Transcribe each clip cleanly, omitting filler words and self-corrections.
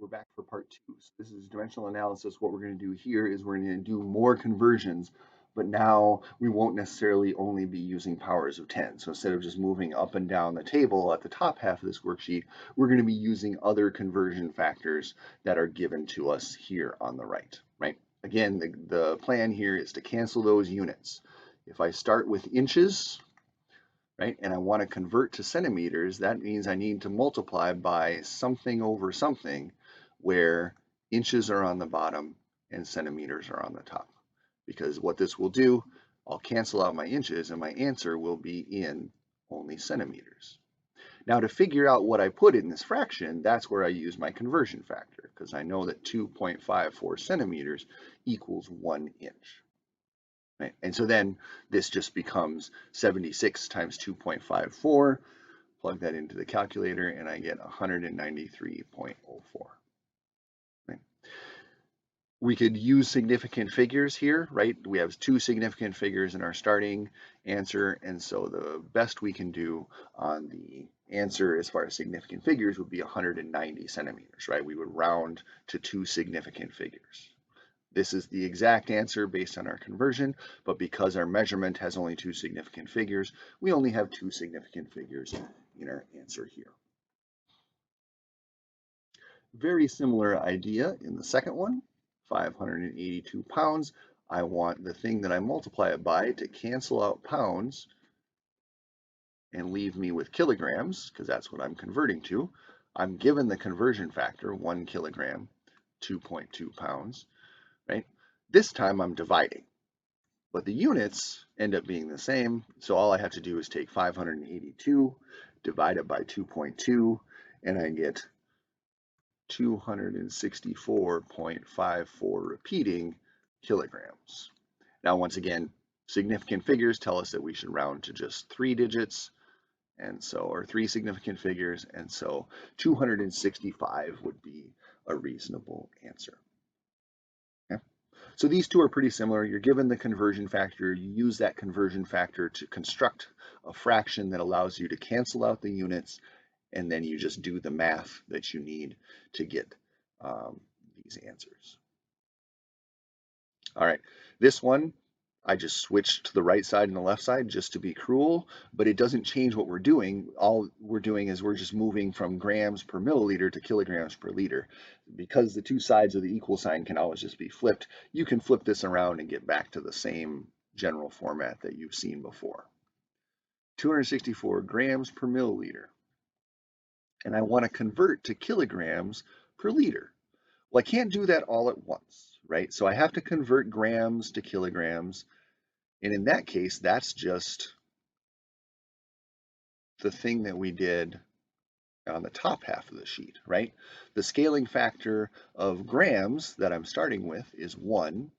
We're back for part two. So this is dimensional analysis. What we're going to do here is we're going to do more conversions, but now we won't necessarily only be using powers of 10. So instead of just moving up and down the table at the top half of this worksheet, we're going to be using other conversion factors that are given to us here on the right, right? Again, the plan here is to cancel those units. If I start with inches, right, and I want to convert to centimeters, that means I need to multiply by something over something where inches are on the bottom and centimeters are on the top. Because what this will do, I'll cancel out my inches and my answer will be in only centimeters. Now to figure out what I put in this fraction, that's where I use my conversion factor, because I know that 2.54 centimeters equals 1 inch. Right? And so then this just becomes 76 times 2.54. Plug that into the calculator and I get 193.04. Right? We could use significant figures here, right? We have two significant figures in our starting answer, and so the best we can do on the answer as far as significant figures would be 190 centimeters, right? We would round to two significant figures. This is the exact answer based on our conversion, but because our measurement has only two significant figures, we only have two significant figures in our answer here. Very similar idea in the second one, 582 pounds. I want the thing that I multiply it by to cancel out pounds and leave me with kilograms, because that's what I'm converting to. I'm given the conversion factor, 1 kilogram, 2.2 pounds, right? This time I'm dividing, but the units end up being the same. So all I have to do is take 582, divide it by 2.2, and I get 264.54 repeating kilograms. Now, once again, significant figures tell us that we should round to just 3 digits, and so, or 3 significant figures, and so 265 would be a reasonable answer. So these two are pretty similar. You're given the conversion factor. You use that conversion factor to construct a fraction that allows you to cancel out the units, and then you just do the math that you need to get these answers. All right, this one, I just switched to the right side and the left side just to be cruel, but it doesn't change what we're doing. All we're doing is we're just moving from grams per milliliter to kilograms per liter. Because the two sides of the equal sign can always just be flipped, you can flip this around and get back to the same general format that you've seen before. 264 grams per milliliter. And I want to convert to kilograms per liter. Well, I can't do that all at once, right? So I have to convert grams to kilograms. And in that case, that's just the thing that we did on the top half of the sheet, right? The scaling factor of grams that I'm starting with is 1.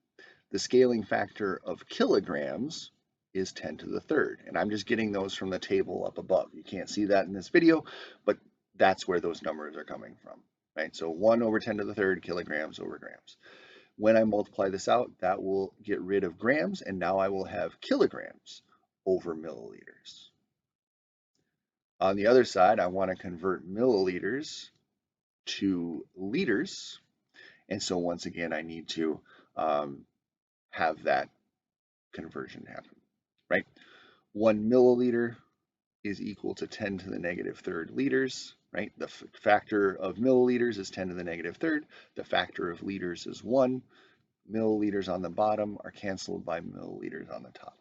The scaling factor of kilograms is 10 to the third. And I'm just getting those from the table up above. You can't see that in this video, but that's where those numbers are coming from, right? So 1 over 10 to the third kilograms over grams. When I multiply this out, that will get rid of grams, and now I will have kilograms over milliliters. On the other side, I want to convert milliliters to liters, and so once again, I need to have that conversion happen, right? 1 milliliter is equal to 10 to the negative third liters, right? The factor of milliliters is 10 to the negative third. The factor of liters is 1. Milliliters on the bottom are canceled by milliliters on the top.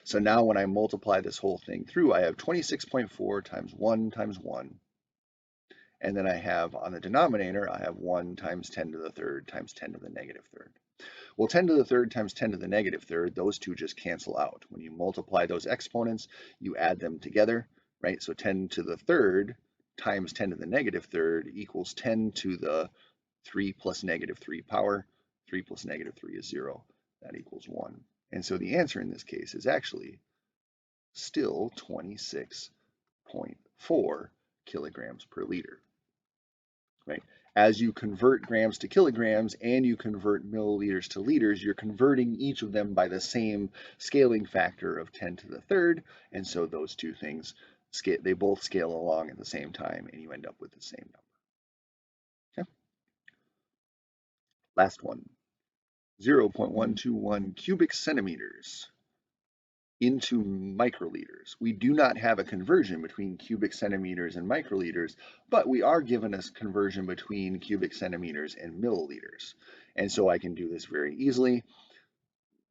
So now when I multiply this whole thing through, I have 26.4 times 1 times 1. And then I have on the denominator, I have 1 times 10 to the third times 10 to the negative third. Well, 10 to the third times 10 to the negative third, those two just cancel out. When you multiply those exponents, you add them together, right? So 10 to the third times 10 to the negative third equals 10 to the 3 plus negative 3 power. 3 plus negative 3 is 0. That equals 1. And so the answer in this case is actually still 26.4 kilograms per liter, right? As you convert grams to kilograms and you convert milliliters to liters, you're converting each of them by the same scaling factor of 10 to the third. And so those two things, they both scale along at the same time and you end up with the same number. Okay? Last one, 0.121 cubic centimeters into microliters. We do not have a conversion between cubic centimeters and microliters, but we are given a conversion between cubic centimeters and milliliters. And so I can do this very easily.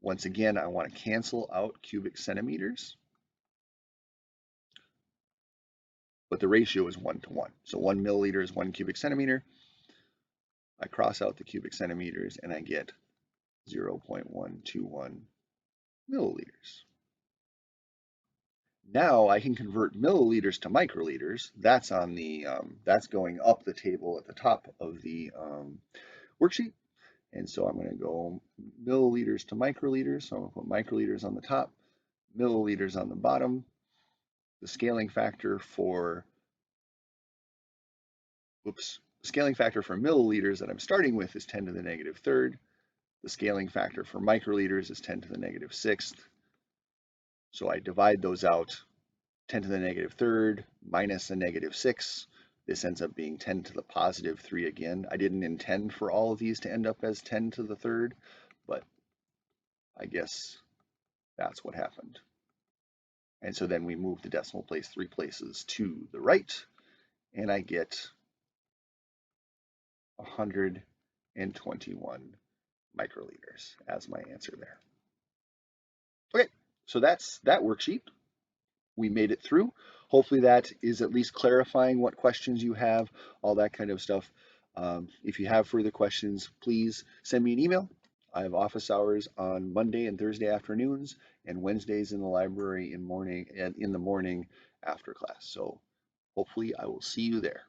Once again, I want to cancel out cubic centimeters, but the ratio is 1 to 1. So 1 milliliter is 1 cubic centimeter. I cross out the cubic centimeters and I get 0.121 milliliters. Now I can convert milliliters to microliters. That's on the that's going up the table at the top of the worksheet. And so I'm going to go milliliters to microliters. So I'm going to put microliters on the top, milliliters on the bottom. The scaling factor for milliliters that I'm starting with is 10 to the negative third. The scaling factor for microliters is 10 to the negative sixth. So I divide those out, 10 to the negative third minus a negative 6. This ends up being 10 to the positive 3 again. I didn't intend for all of these to end up as 10 to the third, but I guess that's what happened. And so then we move the decimal place 3 places to the right, and I get 121 microliters as my answer there. Okay, so that's that worksheet. We made it through. Hopefully that is at least clarifying what questions you have, all that kind of stuff. If you have further questions, please send me an email. I have office hours on Monday and Thursday afternoons, and Wednesdays in the library in the morning after class. So hopefully I will see you there.